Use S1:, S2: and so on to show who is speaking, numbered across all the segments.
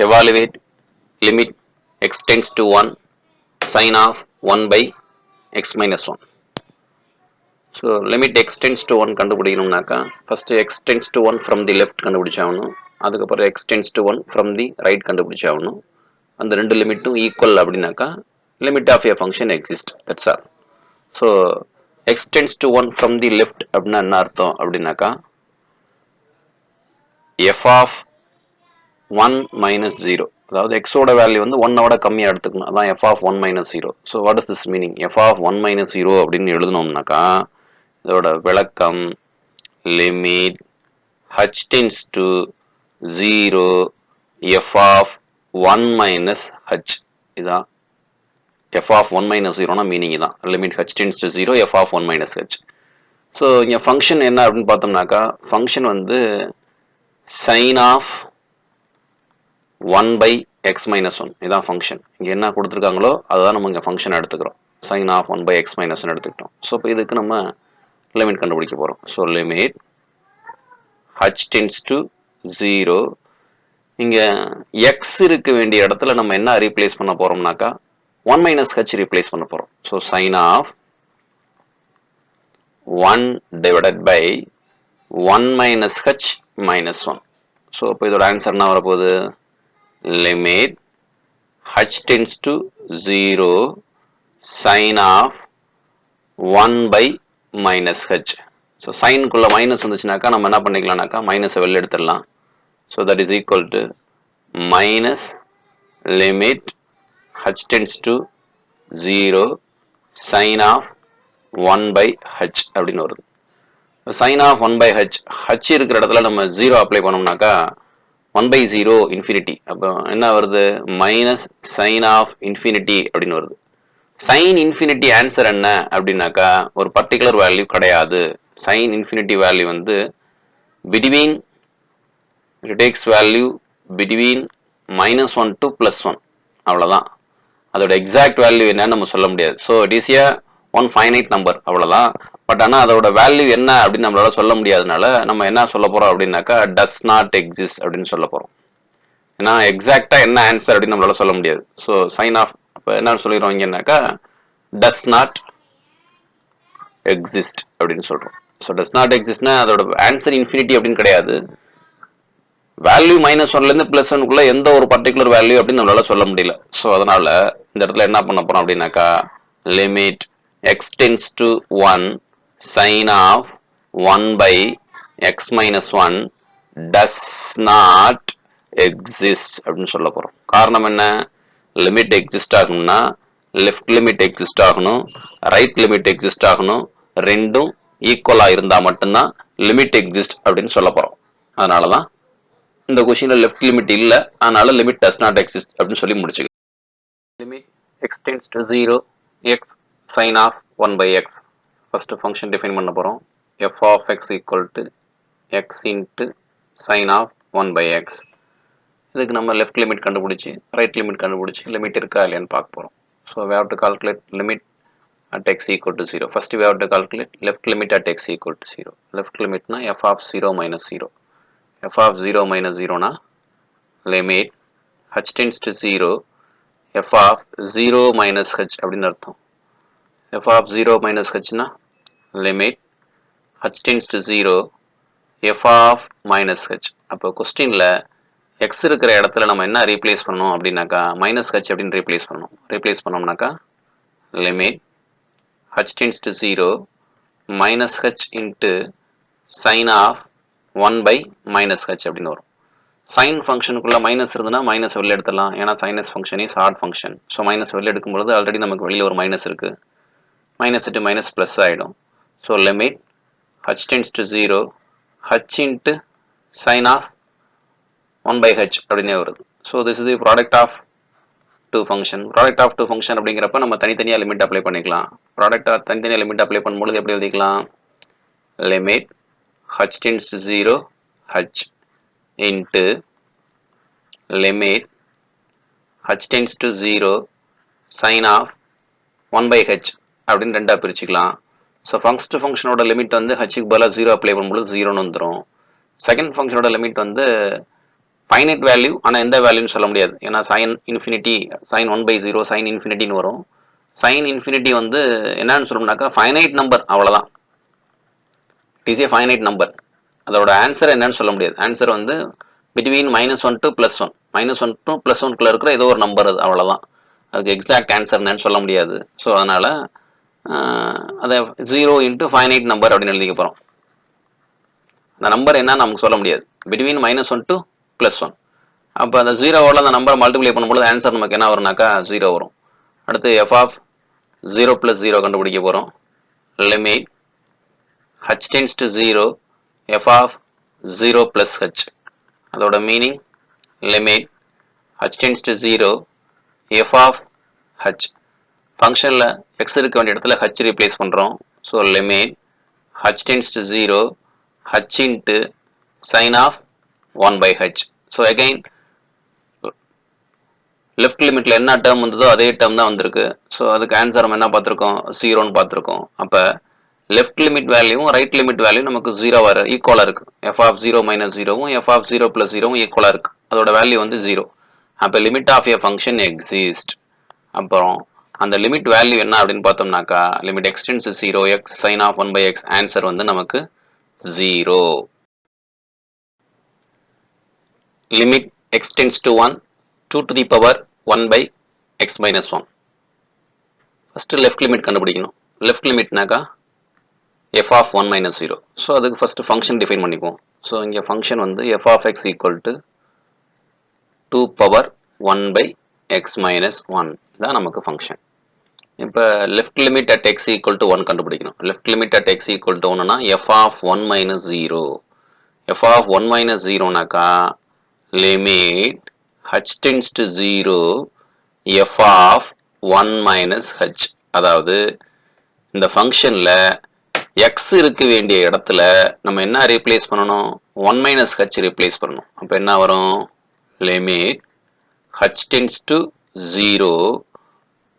S1: evaluate limit x tends to 1 sin of 1 by x minus 1. So limit x tends to 1 கண்டுபிடிக்கணும்னாக்கா first x tends to 1 from the left கண்டுபிடிச்சாகணும், அதுக்கப்புறம் x tends to 1 from the right கண்டுபிடிச்சாகணும். அந்த ரெண்டு லிமிட்டும் equal அப்படின்னாக்கா limit of a function exist, that's all. So x tends to 1 from the left அப்படின்னா என்ன அர்த்தம் அப்படின்னாக்கா f of 1 minus 0, அதாவது x ஓட வேல்யூ வந்து 1 விட கம்மியாக எடுத்துக்கணும், அதான் f of 1 minus 0. So what is this meaning? f of 1 minus 0 அப்படின்னு எழுதணும்னாக்கா இதோட விளக்கம் limit h tends to 0 f of 1 minus h, இதான் f of 1 minus 0 னா மீனிங் தான் limit h tends to 0 f of 1 minus h. So இங்கே function என்ன அப்படின்னு பார்த்தோம்னாக்கா ஃபங்க்ஷன் வந்து sin of 1 by x minus 1, இதான் ஃபங்க்ஷன். இங்கே என்ன கொடுத்துருக்காங்களோ அதுதான் நம்ம இங்கே ஃபங்க்ஷன் எடுத்துக்கிறோம், sin of 1 by x minus 1 எடுத்துக்கிட்டோம். ஸோ இப்போ இதுக்கு நம்ம லிமிட் கண்டுபிடிக்க போகிறோம். So limit h tends to 0, இங்கே x இருக்க வேண்டிய இடத்துல நம்ம என்ன ரீப்ளேஸ் பண்ண போகிறோம்னாக்கா 1 minus h ரீப்ளேஸ் பண்ண போகிறோம். So sin of 1 divided by 1 minus h minus 1. So இப்போ இதோட ஆன்சர் என்ன வரப்போகுது? Limit h tends to 0 sin of 1 by minus h. So சைனுக்குள்ள மைனஸ் வந்துச்சுனாக்கா நம்ம என்ன பண்ணிக்கலாம்னாக்கா மைனஸை வெளில எடுத்துடலாம். So that is equal to minus limit h tends to 0 sin of 1 by h அப்படின்னு வருது. sin of 1 by h, h இருக்கிற இடத்துல நம்ம 0 அப்ளை பண்ணோம்னாக்கா 1 by 0 infinity, அப்போ என்ன வருது? மைனஸ் sin of infinity அப்படின்னு வருது. sin infinity ஆன்சர் என்ன அப்படின்னாக்கா ஒரு பர்டிகுலர் வேல்யூ கிடையாது. sin infinity வேல்யூ வந்து between, it takes value between minus 1 to plus 1, அவ்வளோதான். அதோட எக்ஸாக்ட் வேல்யூ என்னன்னு நம்ம சொல்ல முடியாது. So it is a one finite number, அவ்வளோதான். பட் ஆனால் அதோட வேல்யூ என்ன அப்படின்னு நம்மளால சொல்ல முடியாதனால நம்ம என்ன சொல்ல போகிறோம் அப்படின்னாக்கா டஸ் நாட் எக்ஸிஸ்ட் அப்படின்னு சொல்ல போகிறோம். ஏன்னா எக்ஸாக்டாக என்ன ஆன்சர் அப்படின்னு நம்மளால சொல்ல முடியாது. ஸோ சைன் ஆஃப் அப்போ என்ன சொல்லிடுறோம் இங்கன்னாக்கா டஸ் நாட் எக்ஸிஸ்ட் அப்படின்னு சொல்கிறோம். ஸோ டஸ் நாட் எக்ஸிஸ்ட்னா அதோட ஆன்சர் இன்ஃபினிட்டி அப்படின்னு கிடையாது. வேல்யூ மைனஸ் ஒன்லேருந்து பிளஸ் ஒன்குள்ள எந்த ஒரு பர்டிகுலர் வேல்யூ அப்படின்னு நம்மளால சொல்ல முடியல. ஸோ அதனால இந்த இடத்துல என்ன பண்ண போறோம் அப்படின்னாக்கா limit x tends to 1 sin of 1 by x minus 1 does not exist அப்படின்னு சொல்ல போறோம். காரணம் என்ன? லிமிட் எக்ஸிஸ்ட் ஆகணும்னா லெஃப்ட் லிமிட் எக்ஸிஸ்ட் ஆகணும், ரைட் லிமிட் எக்ஸிஸ்ட் ஆகணும், ரெண்டும் ஈக்குவலா இருந்தா மட்டும்தான் லிமிட் எக்ஸிஸ்ட் அப்படின்னு சொல்ல போறோம். அதனாலதான் இந்த கொஸ்டின்ல லெஃப்ட் லிமிட் இல்ல, அதனால லிமிட் டஸ் நாட் எக்ஸிஸ்ட் அப்படின்னு சொல்லி முடிச்சுங்க. Limit x tends to 0 x sin of 1 by x. First function define பண்ண போறோம். f of x equal to x into sin of 1 by x. இதுக்கு நம்ம லெஃப்ட் லிமிட் கண்டுபிடிச்சி ரைட் லிமிட் கண்டுபிடிச்சி limit இருக்கா இல்லையான்னு பார்க்க போறோம். So we have to calculate limit at x equal to 0. First we have to calculate left limit at x equal to 0. Left limit na f of 0 minus 0. f of 0 minus 0 na limit h tends to 0 f of 0 minus h அப்படின்னு அர்த்தம். f of 0 minus h na limit h tends to 0 f of minus h. அப்போ கொஸ்டின்ல x இருக்கிற இடத்துல நம்ம என்ன replace பண்ணணும் அப்படின்னாக்கா மைனஸ் h அப்படின்னு ரீப்ளேஸ் பண்ணணும். ரீப்ளேஸ் பண்ணோம்னாக்கா limit h tends to 0 minus h into sin of 1 by minus h அப்படின்னு வரும். சைன் ஃபங்க்ஷனுக்குள்ள மைனஸ் இருந்ததுன்னா மைனஸ் வெளில எடுத்துடலாம், ஏன்னா sinus function is odd function. So minus வெளில எடுக்கும்பொழுது ஆல்ரெடி நமக்கு வெளியில் ஒரு மைனஸ் இருக்கு, மைனஸ் டு மைனஸ் ப்ளஸ் ஆகிடும். So limit h tends to 0 h into sin of 1 by h அப்படின்னே வருது. So this is the product of two function. Product of two function அப்படிங்கிறப்ப நம்ம தனித்தனியாக லிமிட் அப்ளை பண்ணிக்கலாம். ப்ராடக்டாக தனித்தனியாக லிமிட் அப்ளை பண்ணும்பொழுது எப்படி எழுதிக்கலாம்? Limit h tends to 0 h into limit h tends to 0 sin of 1 by h அப்படின்னு ரெண்டா பிரிச்சுக்கலாம். ஸோ ஃபர்ஸ்ட் ஃபங்க்ஷனோட லிமிட் வந்து ஹச்சுக்கு பதிலாக 0 அப்ளை பண்ணும்போது 0ன்னு வந்துடும். செகண்ட் ஃபங்க்ஷனோட லிமிட் வந்து ஃபைனைட் வேல்யூ, ஆனால் எந்த வேல்யூன்னு சொல்ல முடியாது. ஏன்னா சைன் இன்ஃபினிட்டி, சைன் 1/0, சைன் இன்ஃபினிட்டின்னு வரும். சைன் இன்ஃபினிட்டி வந்து என்னன்னு சொல்லணும்னாக்கா ஃபைனைட் நம்பர், அவ்வளோதான். It is a finite number. அதோட ஆன்சர் என்னன்னு சொல்ல முடியாது. ஆன்சர் வந்து பிட்வீன் -1 to +1, -1 to +1 இருக்கிற ஏதோ ஒரு நம்பர், அது அவ்வளோதான். அதுக்கு எக்ஸாக்ட் ஆன்சர் என்னன்னு சொல்ல முடியாது. ஸோ அதனால் அதை 0 இன்ட்டு ஃபைனைட் நம்பர் அப்படின்னு எழுதிக்க போகிறோம். அந்த நம்பர் என்னன்னு நமக்கு சொல்ல முடியாது. Between -1 to +1. அப்போ அந்த 0வோட அந்த நம்பரை மல்டிப்ளை பண்ணும்போது ஆன்சர் நமக்கு என்ன வரும்னாக்கா 0 வரும். அடுத்து f of 0 + 0 கண்டுபிடிக்க போகிறோம். Limit h tends to 0 f of 0 + h. அதோட meaning limit h tends to 0 f of h. ஃபங்க்ஷனில் x இருக்க வேண்டிய இடத்துல h ரீப்ளேஸ் பண்ணுறோம். So limit h tends to 0 h into sin of 1/h. So again left லிமிட்டில் என்ன term வந்ததோ அதே டேர்ம் தான் வந்திருக்கு. ஸோ அதுக்கு ஆன்சர் நம்ம என்ன பார்த்துருக்கோம், 0ன்னு பார்த்துருக்கோம். அப்போ லெஃப்ட் லிமிட் வேல்யூவும் ரைட் லிமிட் வேல்யூ நமக்கு 0 வர ஈக்குவலாக இருக்குது. f of 0 - 0வும் f of 0 + 0வும் ஈக்குவலாக இருக்குது. அதோட வேல்யூ வந்து 0. அப்போ limit of a function exist. அப்புறம் அந்த லிமிட் வேல்யூ என்ன அப்படின்னு பார்த்தோம்னாக்கா limit x tends to 0 x sin of 1/x. Answer வந்து நமக்கு 0. Limit x tends to 1 2 to the power 1/x - 1. First left limit கண்டுபிடிக்கணும். லெஃப்ட் லிமிட்னாக்கா f of 1 - 0. ஸோ அதுக்கு ஃபஸ்ட்டு ஃபங்க்ஷன் டிஃபைன் பண்ணிக்குவோம். ஸோ இங்கே ஃபங்க்ஷன் வந்து f of x equal to 2 power 1/x - 1 தான் நமக்கு ஃபங்க்ஷன். இப்போ left limit at x equal to 1 கண்டுபிடிக்கணும். Left limit at x equal to 1னா f of 1 - 0. f of 1 - 0னாக்கா limit h tends to 0 f of 1 - h. அதாவது இந்த ஃபங்க்ஷனில் x இருக்க வேண்டிய இடத்துல நம்ம என்ன ரீப்ளேஸ் பண்ணணும், 1 - h ரீப்ளேஸ் பண்ணணும். அப்போ என்ன வரும், limit h tends to 0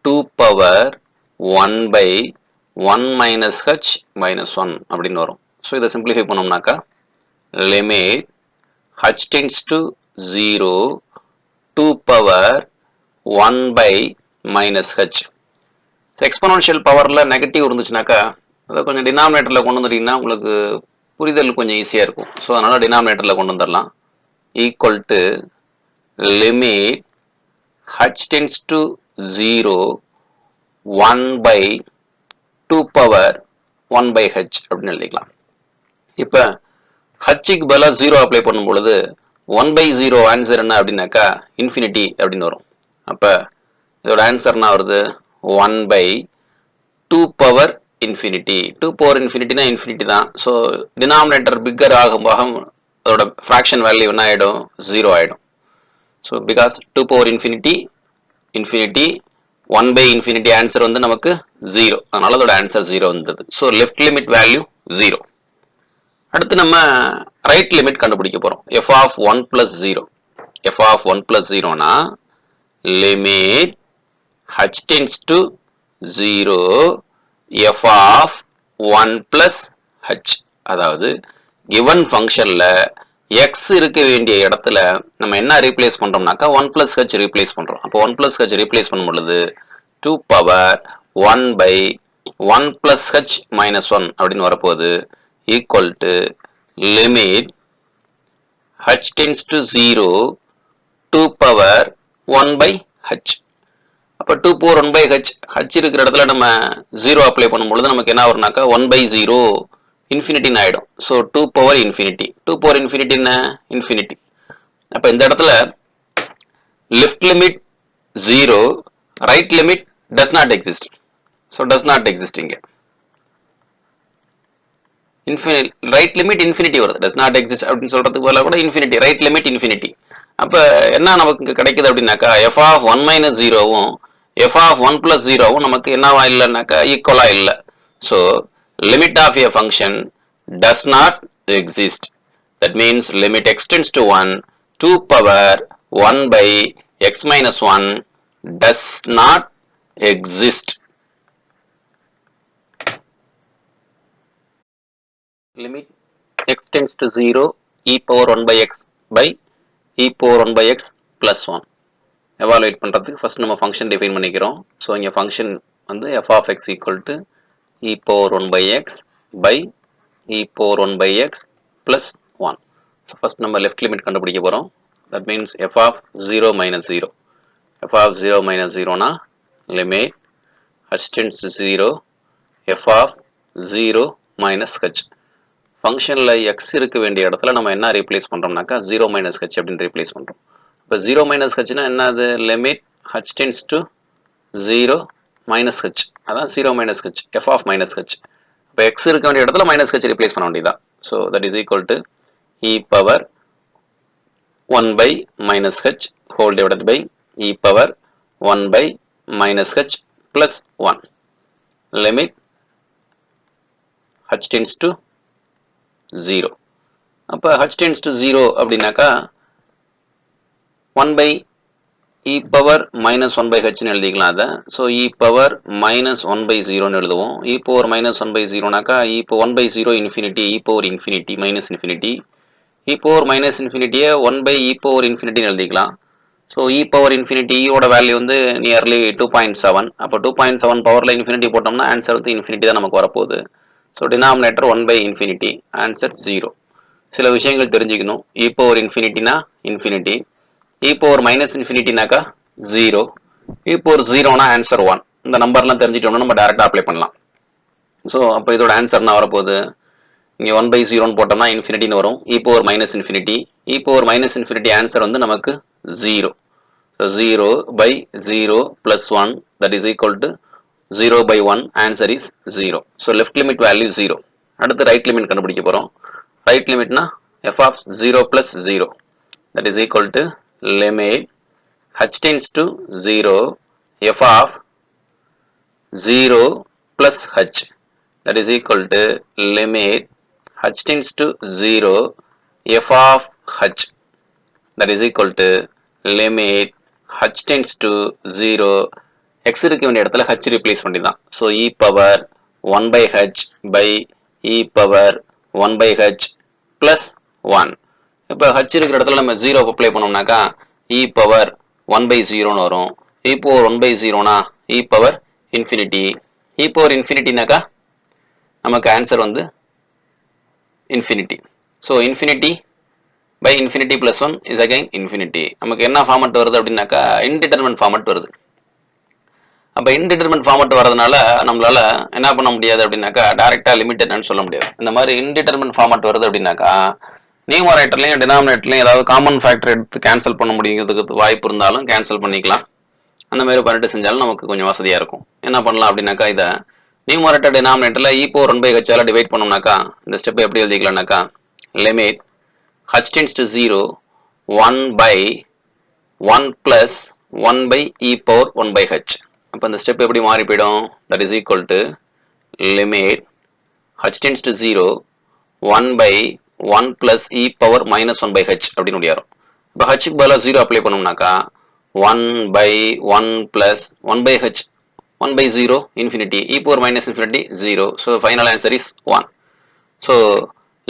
S1: 2 power 1/1 - h - 1 அப்படின்னு வரும். ஸோ இதை சிம்பிளிஃபை பண்ணோம்னாக்கா limit h tends to 0 2 power 1/-h. Exponential பவரில் நெகட்டிவ் இருந்துச்சுனாக்கா அதை கொஞ்சம் டினாமினேட்டரில் கொண்டு வந்துட்டீங்கன்னா உங்களுக்கு புரிதல் கொஞ்சம் ஈஸியாக இருக்கும். ஸோ அதனால் டினாமினேட்டரில் கொண்டு வந்துடலாம். Equal to limit h tends to 0 1/2 power 1/h அப்படின்னு எழுதிக்கலாம். இப்போ ஹச்சுக்கு பதிலாக 0 அப்ளை பண்ணும் பொழுது 1/0 ஆன்சர் என்ன அப்படின்னாக்கா இன்ஃபினிட்டி அப்படின்னு வரும். அப்போ இதோட ஆன்சர் என்ன வருது, 1/2 பவர் இன்ஃபினிட்டி. 2 பவர் இன்ஃபினிட்டினா இன்ஃபினிட்டி தான். ஸோ டினாமினேட்டர் பிக்கர் ஆகும் அதோட ஃப்ராக்ஷன் வேல்யூ என்ன ஆகிடும், 0 ஆகிடும். So because 2 power infinity infinity 1/∞ answer வந்து நமக்கு 0. அதனால அதோட ஆன்சர் 0 வந்தது. So left limit value 0. அடுத்து நம்ம ரைட் லிமிட் கண்டுபிடிக்க போகிறோம். f of 1 + 0. f of 1 + 0னா limit h tends to 0 f of 1 + h. அதாவது given ஃபங்க்ஷனில் x இருக்க வேண்டிய இடத்துல நம்ம என்ன ரீப்ளேஸ் பண்ணுறோம்னாக்கா 1 + h ரீப்ளேஸ் பண்ணுறோம். அப்போ 1 + h ரீப்ளேஸ் பண்ணும் பொழுது 2 பவர் 1/1 + h - 1 அப்படின்னு வரப்போகுது. Equal to limit h tends to 0 2 power 1/h. அப்போ 2 பவர் 1/h h இருக்கிற இடத்துல நம்ம 0 அப்ளை பண்ணும் பொழுது நமக்கு என்ன வரும்னாக்கா 1/0 இன்ஃபினிட்டின்னு ஆகிடும். So 2 power infinity. 2 பவர் இன்ஃபினிட்டின்னு இன்ஃபினிட்டி. அப்போ இந்த இடத்துல left limit 0, right limit does not exist. So does not exist இங்கே. ரைட் லிமிட் இன்ஃபினிட்டி வருது. does not exist அப்படின்னு சொல்றதுக்கு பதிலாக கூட இன்ஃபினிட்டி, ரைட் லிமிட் இன்ஃபினிட்டி. அப்போ என்ன நமக்கு கிடைக்குது அப்படின்னாக்கா f of 1 - 0வும் f of 1 + 0வும் நமக்கு என்னவா இல்லைன்னாக்கா ஈக்குவலாக இல்லை. So limit of a function does not exist. That means limit x tends to 1 2 power 1/x - 1 does not exist. Limit x tends to 0 e power 1/x by e power 1 by x plus 1. Evaluate பண்ணுறதுக்கு first நம்ம function define பண்ணிக்கிறோம். So இங்கே function வந்து f of x equal to e power 1 by x by e power 1 by x plus 1. So first நம்ம left limit கண்டுபிடிக்க போகிறோம். That means f of 0 minus 0. f of 0 minus 0னா limit h tends to 0 f of 0 minus h. ஃபங்க்ஷனில் x இருக்க வேண்டிய இடத்துல நம்ம என்ன ரீப்ளேஸ் பண்ணுறோம்னாக்கா 0 minus h அப்படின்னு ரீப்ளேஸ் பண்ணுறோம். இப்போ 0 minus hனா என்னது limit h tends to 0 minus h. அதான் 0 minus h f of minus h. இப்போ x இருக்க வேண்டிய இடத்துல minus h ரீப்ளேஸ் பண்ண வேண்டியதான். So that is equal to e power 1 by minus h whole divided by e power 1 by minus h plus 1. Limit h tends to 0. அப்போ h tends to 0 அப்படின்னாக்கா 1 by e power minus 1 by h ன்னு எழுதிக்கலாம் அதை. So e power minus 1 by 0ன்னு எழுதுவோம். e power minus 1 by 0னாக்கா e power 1 by 0 infinity, e power infinity minus infinity. e power minus infinity 1 by e power infinity ன்னு எழுதிக்கலாம். So e power infinity யோட value வந்து nearly 2.7. அப்போ 2.7 பவரில் infinity போட்டோம்னா answer வந்து infinity தான் நமக்கு வரப்போகுது. So denominator 1 by infinity, answer 0. சில விஷயங்கள் தெரிஞ்சுக்கணும். e power infinity-னா infinity, e power minus infinity-னாக்கா 0, e power 0னா ஆன்சர் 1. இந்த நம்பர்லாம் தெரிஞ்சிட்டோம்னா நம்ம டேரெக்டாக அப்ளை பண்ணலாம். ஸோ அப்போ இதோட ஆன்சர் என்ன வரப்போகுது? இங்கே 1 by 0ன்னு போட்டோம்னா இன்ஃபினிட்டின்னு வரும். e power minus infinity, e power minus infinity answer வந்து நமக்கு 0. So 0 by 0 plus 1 that is equal to 0 by 1, answer is 0. So left limit value 0. அடுத்து right limit கண்டுபிடிக்க போகிறோம். right limitனா f of 0 plus 0 that is equal to limit h tends to 0 f of 0 plus h that is equal to limit h tends to 0 f of h that is equal to limit h tends to 0 x இருக்க வேண்டிய இடத்துல h replace பண்ணிதான். So e power 1 by h by e power 1 by h plus 1. இப்போ h இருக்கிற இடத்துல நம்ம 0 apply பண்ணோம்னாக்கா e power 1 by 0ன்னு வரும். e power 1 by 0னா e power infinity. e power infinityனாக்கா நமக்கு ஆன்சர் வந்து infinity. So infinity by infinity plus 1 is again infinity. நமக்கு என்ன format வருது அப்படின்னாக்கா இன்டிட்டர்மினன்ட் ஃபார்மட் வருது. அப்போ இன்டிட்டர்மினன்ட் ஃபார்மட் வரதுனால நம்மளால என்ன பண்ண முடியாது அப்படின்னாக்கா டைரெக்டாக லிமிட்டட்னு சொல்ல முடியாது. இந்த மாதிரி இன்டிட்டர்மினன்ட் ஃபார்மட் வருது அப்படின்னாக்கா நியூமரேட்டர்லையும் டினாமினேட்டர்லையும் ஏதாவது காமன் ஃபேக்டர் எடுத்து கேன்சல் பண்ண முடியுங்கிறதுக்கு வாய்ப்பு இருந்தாலும் கேன்சல் பண்ணிக்கலாம். அந்த மாதிரி பண்ணிட்டு செஞ்சாலும் நமக்கு கொஞ்சம் வசதியாக இருக்கும். என்ன பண்ணலாம் அப்படின்னாக்கா இதை நியூமரேட்டர் டினாமினேட்டரில் e power 1 by h ஆல் டிவைட் பண்ணோம்னாக்கா இந்த ஸ்டெப்பை எப்படி எழுதிக்கலாம்னாக்கா limit h tends to 0 1 by 1 plus 1 by e power 1 by h. அப்போ இந்த ஸ்டெப் எப்படி மாறி போயிடும்? that is equal to limit h tends to 0 1 by 1 plus e power minus 1 by h அப்படின்னு முடியாரும். இப்போ ஹச்சுக்கு பதிலாக 0 apply பண்ணோம்னாக்கா 1 by 1 plus 1 by h 1 by 0 infinity, e power minus infinity 0. So final answer is 1. So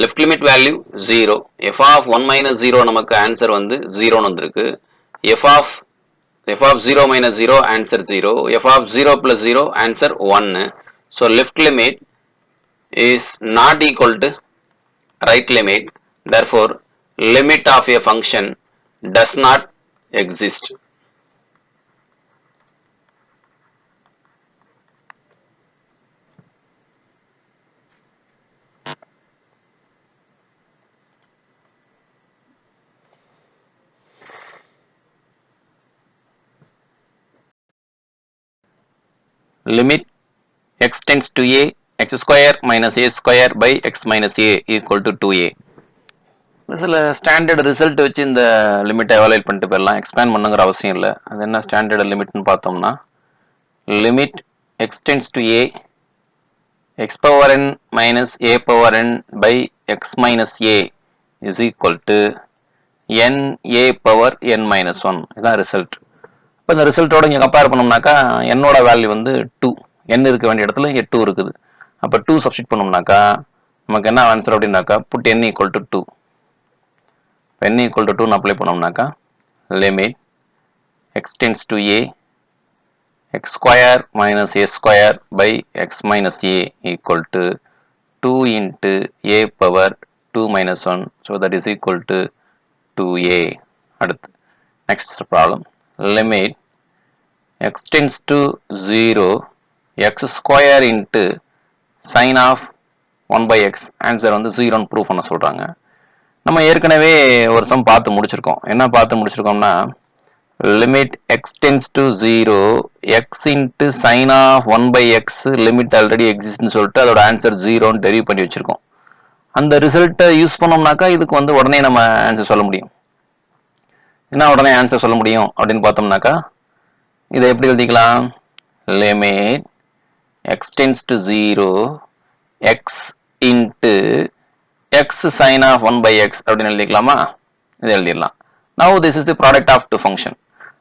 S1: left limit value 0. f of 1 minus 0 நமக்கு answer வந்து 0ன்னு வந்திருக்கு. f of 0 minus 0 answer 0. f of 0 plus 0 answer 1. So left limit is not equal to right limit. Therefore limit of a function does not exist. Limit x tends to a x square minus a square by x minus a equal to 2a. சில standard result வச்சு இந்த லிமிட்டை evaluate பண்ணிட்டு போயிடலாம். Expand பண்ணுங்கிற அவசியம் இல்லை. அது என்ன ஸ்டாண்டர்ட் லிமிட்னு பார்த்தோம்னா limit x tends to a x power n minus a power n by x minus a is equal to n a power n minus 1. இதுதான் ரிசல்ட். இப்போ இந்த ரிசல்ட்டோட இங்கே கம்பேர் பண்ணோம்னாக்கா என்னோட வேல்யூ வந்து 2, n இருக்க வேண்டிய இடத்துல இங்கே 2 இருக்குது. அப்போ 2 சப்ஸ்டிட் பண்ணோம்னாக்கா நமக்கு என்ன ஆன்சர் அப்படின்னாக்கா put n equal to 2. n equal to 2 apply பண்ணோம்னாக்கா limit x tends to a x square minus a square by x minus a equal to 2 into a power 2 minus 1. So that is equal to 2a. அடுத்து next problem. Limit x tends to 0 x square into sin of 1 by x. Answer வந்து 0 ன்னு prove பண்ண சொல்றாங்க. நம்ம ஏற்கனவே ஒரு some பார்த்து முடிச்சிருக்கோம். என்ன பார்த்து முடிச்சிருக்கோம்னா limit x tends to 0 x into sin of 1 by x limit already exists ன்னு சொல்லிட்டு அதோட ஆன்சர் 0 ன்னு டெரிவ் பண்ணி வச்சிருக்கோம். அந்த ரிசல்ட்டை யூஸ் பண்ணோம்னாக்கா இதுக்கு வந்து உடனே நம்ம ஆன்சர் சொல்ல முடியும். என்ன உடனே ஆன்சர் சொல்ல முடியும் அப்படின்னு பார்த்தோம்னாக்கா இதை எப்படி எழுதிக்கலாம்? limit x tends to 0 x into x sin of 1 by x அப்படின்னு எழுதிக்கலாமா? இதை எழுதிடலாம். Now this is the product of two function.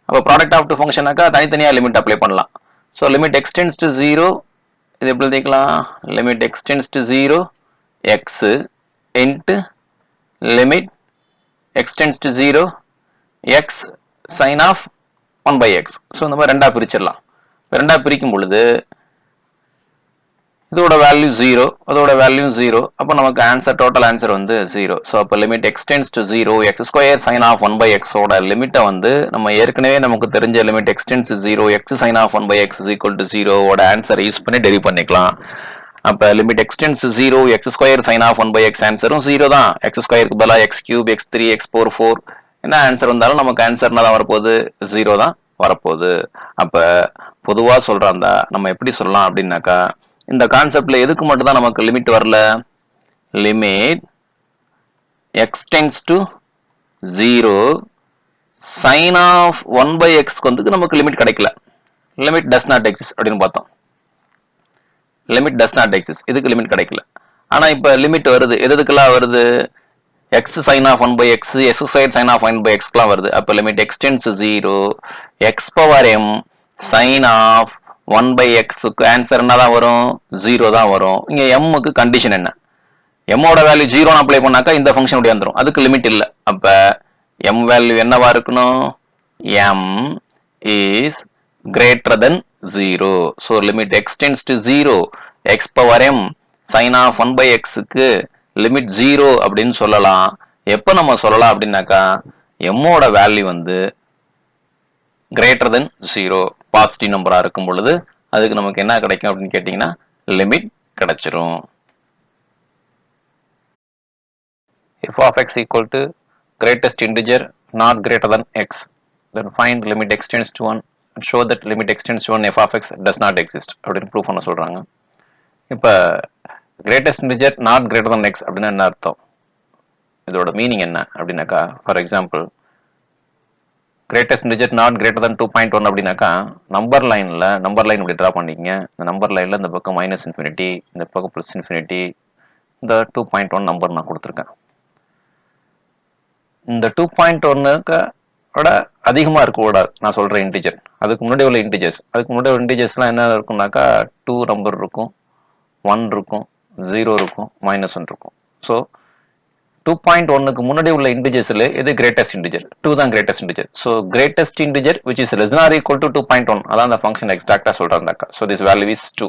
S1: அப்போ product of two function ஆக்கா தனித்தனியா லிமிட் அப்ளை பண்ணலாம். So limit x tends to 0 இது எப்படி எழுதிக்கலாம்? Limit x tends to 0 x into limit x tends to 0 x sin of 1 by x. So இந்த மாதிரி ரெண்டா பிரிச்சிடலாம். ரெண்டா பிரிக்கும் பொழுது இதோட வேல்யூ 0 அதோட வேல்யூ 0 அப்போ நமக்கு ஆன்சர் டோட்டல் ஆன்சர் வந்து 0. ஸோ அப்போ limit x tends to 0 x square sin of 1 by x ஓட லிமிட்டை வந்து நம்ம ஏற்கனவே நமக்கு தெரிஞ்ச limit x tends to 0 x sin of 1 by x is equal to 0 ஓட ஆன்சரை யூஸ் பண்ணி டெரிவ் பண்ணிக்கலாம். அப்போ limit x tends to 0 x square sin of 1 by x ஆன்சரும் 0 தான். x ஸ்கொயருக்கு பதிலாக x கியூப் x 3 x 4 என்ன ஆன்சர் வந்தாலும் நமக்கு ஆன்சர் என்ன தான் வரப்போகுது? 0 தான் வரப்போகுது. அப்போ பொதுவாக சொல்கிறாந்தா நம்ம எப்படி சொல்லலாம் அப்படின்னாக்கா இந்த கான்செப்ட்ல எதுக்கு மட்டும் தான் நமக்கு லிமிட் வரல? Limit x tends to 0 sin of 1 by x வந்து நமக்கு லிமிட் கிடைக்கல. லிமிட் does not exist அப்படின்னு பார்த்தோம். லிமிட் does not exist இதுக்கு லிமிட் கிடைக்கல. ஆனா இப்ப லிமிட் வருது. எதுக்கெல்லாம் வருது? x sin of 1 by x s squared sin of 1 by x லாம் வருது. அப்ப limit x tends to 0 x power m sin of 1 by x க்கு ஆன்சர் என்ன தான் வரும்? 0 தான் வரும். இங்க m க்கு கண்டிஷன் என்ன? m ஓட வேல்யூ 0 ன்னு அப்ளை பண்ணாக்கா இந்த ஃபங்க்ஷன் உடைய வந்துரும். அதுக்கு லிமிட் இல்ல. அப்ப m வேல்யூ என்னவா இருக்கணும்? m is greater than 0. So limit x tends to 0 x power m sin of 1 by x க்கு லிமிட் 0 அப்படின்னு சொல்லலாம். எப்ப நம்ம சொல்லலாம் அப்படின்னாக்கா m ஓட வேல்யூ வந்து greater than 0 பாசிட்டிவ் நம்பரா இருக்கும் பொழுது அதுக்கு நமக்கு என்ன கிடைக்கும் அப்படின்னு கேட்டீங்கன்னா லிமிட் கிடைச்சிரும். f of x equal to greatest integer not greater than x, then find limit x tends to 1 and show that limit x tends to 1 f of x does not exist அப்படின்னு prove பண்ண சொல்றாங்க. இப்ப greatest integer not greater than x அப்படின்னா என்ன அர்த்தம்? இதோட meaning என்ன அப்படின்னாக்கா for example greatest integer not greater than 2.1 அப்படின்னாக்கா நம்பர் லைன் இப்படி ட்ரா பண்ணிக்கங்க. இந்த நம்பர் லைன்ல இந்த பக்கம் மைனஸ் இன்ஃபினிட்டி இந்த பக்கம் பிளஸ் இன்ஃபினிட்டி இந்த 2.1 நம்பர் நான் கொடுத்துருக்கேன். இந்த 2.1க்கு விட அதிகமா இருக்கக்கூடாது நான் சொல்ற இன்டிஜர். அதுக்கு முன்னாடி உள்ள இன்டிஜர்ஸ்லாம் என்ன இருக்கும்னாக்கா 2 நம்பர் இருக்கும், 1 இருக்கும், 0 இருக்கும், -1 இருக்கும். ஸோ 2.1க்கு முன்னாடி உள்ள இன்டிஜர்ஸ்ல எது கிரேட்டஸ்ட் இன்டிஜர்? 2 தான் greatest integer. So greatest integer which is less than or equal to 2.1 அதான் அந்த ஃபங்க்ஷன் எக்ஸாக்டா சொல்றாங்கக்கா. So this value is 2.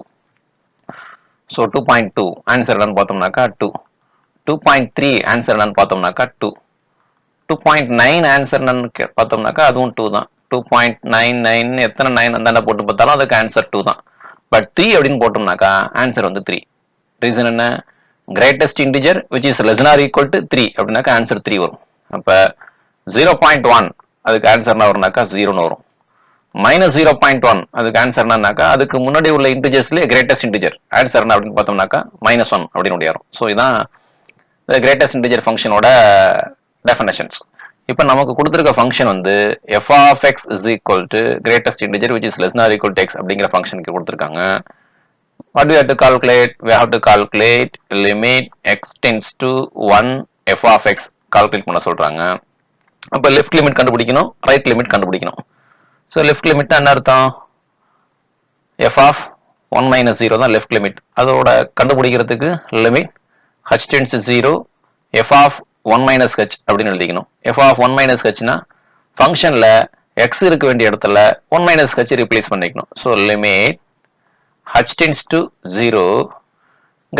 S1: So 2.2 answer என்னன்னு பார்த்தோம்னாக்கா 2. 2.3 ஆன்சர் என்னன்னு பார்த்தோம்னாக்கா 2. 2.9 ஆன்சர் என்னன்னு பார்த்தோம்னாக்கா அதுவும் 2 தான். 2.99 எத்தனை 9 அந்த போட்டு பார்த்தாலும் அதுக்கு ஆன்சர் 2 தான். பட் 3 அப்படின்னு போட்டோம்னாக்கா ஆன்சர் வந்து 3. ரீசன் என்ன? greatest integer which is less than or equal to 3 அப்படின்னாக்கா ஆன்சர் 3 வரும். அப்ப 0.1 அதுக்கு ஆன்சர் என்ன வரும்னாக்கா 0ன்னு வரும். -0.1 அதுக்கு ஆன்சர் என்னன்னாக்கா அதுக்கு முன்னாடி உள்ள இன்டிஜர்ஸ்லயே கிரேட்டஸ்ட் இன்டிஜர் ஆன்சர் என்ன அப்படின்னு பார்த்தோம்னாக்கா -1 அப்படின்னு வரும். ஸோ இதான் கிரேட்டஸ்ட் இன்டிஜர் ஃபங்க்ஷனோட டெஃபினேஷன்ஸ். இப்போ நமக்கு கொடுத்துருக்க ஃபங்க்ஷன் வந்து f of x is equal to greatest integer which is less than or equal to x அப்படிங்கிற ஃபங்க்ஷனுக்கு கொடுத்துருக்காங்க. What we have to calculate? We have to calculate limit x tends to 1 f of x calculate பண்ண சொல்றாங்க. அப்ப left limit கண்டுபிடிக்கணும், right limit கண்டுபிடிக்கணும். So left limit என்ன அர்த்தம்? f of 1 minus 0 தான் left limit. அதோட கண்டுபிடிக்கிறதுக்கு limit h tends to 0 f of 1 minus h அப்படின்னு எழுதிக்கணும். f of 1 minus hனா ஃபங்க்ஷன்ல x இருக்க வேண்டிய இடத்துல 1 minus h replace பண்ணிக்கணும். So limit h tends to 0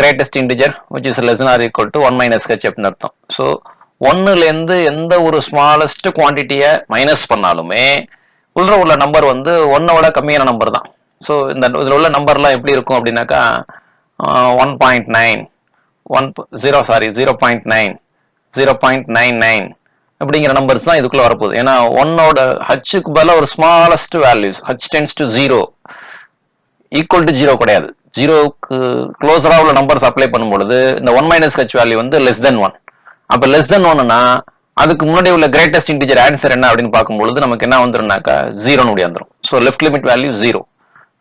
S1: greatest integer which is less than or equal to 1 minus h அப்படின்னு அர்த்தம். So 1ல இருந்து எந்த ஒரு smallest குவான்டிட்டியை மைனஸ் பண்ணாலுமே உள்ள நம்பர் வந்து 1ஓட கம்மியான நம்பர் தான். ஸோ இந்த இதில் உள்ள நம்பர்லாம் எப்படி இருக்கும் அப்படின்னாக்கா 1.9 0.9 0.99 அப்படிங்கிற நம்பர்ஸ் தான் இதுக்குள்ள வரப்போகுது. ஏன்னா 1ஓட ஹச்சுக்கு பதிலாக ஒரு smallest values h tends to 0 equal to 0 கிடையாது. 0க்கு க்ளோஸராக உள்ள நம்பர்ஸ் அப்ளை பண்ணும்பொழுது இந்த 1 மைனஸ் h வேல்யூ வந்து லெஸ் தென் 1. அப்போ லெஸ் தென் 1னா அதுக்கு முன்னாடி உள்ள கிரேட்டஸ்ட் இன்டிஜர் ஆன்சர் என்ன அப்படின்னு பார்க்கும்பொழுது நமக்கு என்ன வந்துரும்னாக்கா 0 வந்துடும். So left limit value 0.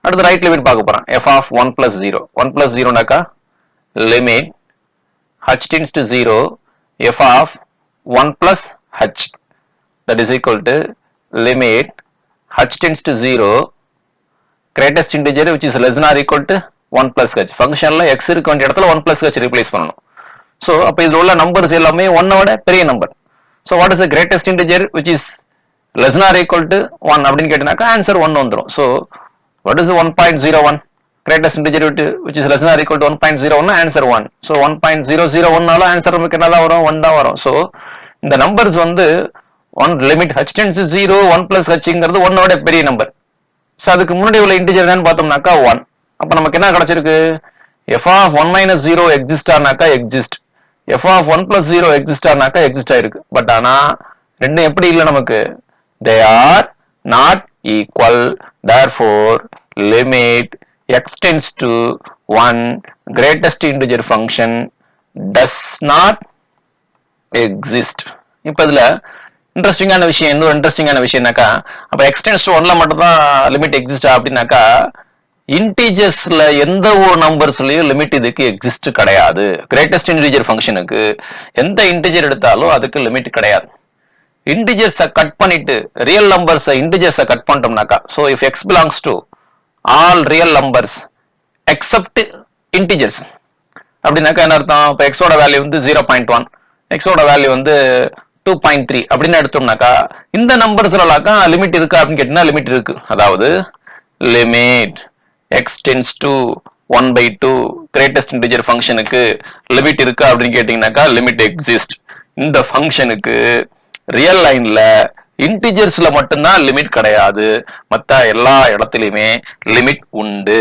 S1: அடுத்து ரைட் லிமிட் பார்க்க போறோம். f of 1 plus 0 1 plus 0னாக்கா limit h tends to 0 f of 1 plus h that is equal to limit h tends to 0 greatest integer which is less than or equal to 1 plus h. ஃபங்க்ஷன்ல x இருக்க வேண்டிய இடத்துல 1 plus h replace பண்ணணும். So அப்போ இதில் உள்ள numbers எல்லாமே 1ஓட பெரிய number. So what is the greatest integer which is less than or equal to 1 அப்படின்னு கேட்டனாக்கா ஆன்சர் 1 வந்துடும். So what is 1.01 greatest integer which is less than or equal to 1.01 answer 1. So 1.001 answer நமக்கு என்னதான் வரும் 1 தான் வரும். So இந்த numbers வந்து 1 limit h tends to 0 1 plus hங்கிறது 1ஓட பெரிய நம்பர். ஸோ அதுக்கு முன்னாடி உள்ள இன்டிஜர் என்னன்னு பார்த்தோம்னாக்கா 1. அப்போ நமக்கு என்ன கிடைச்சிருக்கு f of 1 minus 0 exist ஆனாக்கா exist, f of 1 plus 0 exist ஆனாக்கா exist ஆயிருக்கு. பட் ஆனா ரெண்டும் எப்படி இல்லை நமக்கு they are not equal, therefore limit x tends to 1 greatest integer function does not exist. இப்போ இதுல இன்ட்ரெஸ்டிங்கான விஷயம் இன்னொரு இன்ட்ரெஸ்டிங்கான விஷயம்னாக்கா அப்போ x tends to 1ல மட்டும் தான் லிமிட் எக்ஸிஸ்டா அப்படின்னாக்கா இன்டிஜர்ஸ்ல எந்த ஒரு நம்பர்ஸ்லயும் லிமிட் இதுக்கு எக்ஸிஸ்ட் கிடையாது. கிரேட்டஸ்ட் இன்டிஜர் ஃபங்க்ஷனுக்கு எந்த இன்டிஜர் எடுத்தாலும் அதுக்கு லிமிட் கிடையாது. இன்டிஜர்ஸை கட் பண்ணிட்டு ரியல் நம்பர்ஸை இன்டிஜர்ஸை கட் பண்ணிட்டோம்னாக்கா so if x belongs to all real numbers except integers அப்படின்னாக்கா என்ன அர்த்தம்? இப்போ எக்ஸோட வேல்யூ வந்து 0.1 எக்ஸோட வேல்யூ வந்து 2.3 அப்படின்னு எடுத்தோம்னாக்கா இந்த நம்பர்ஸ்லாக்கா லிமிட் இருக்கா அப்படின்னு கேட்டீங்கன்னா லிமிட் இருக்கு. அதாவது limit x tends to 1/2 greatest integer ஃபங்க்ஷனுக்கு லிமிட் இருக்கா அப்படின்னு கேட்டீங்கன்னாக்கா லிமிட் எக்ஸிஸ்ட். இந்த ஃபங்க்ஷனுக்கு ரியல் லைன்ல இன்டிஜர்ஸ்ல மட்டும்தான் லிமிட் கிடையாது, மற்ற எல்லா இடத்துலையுமே லிமிட் உண்டு.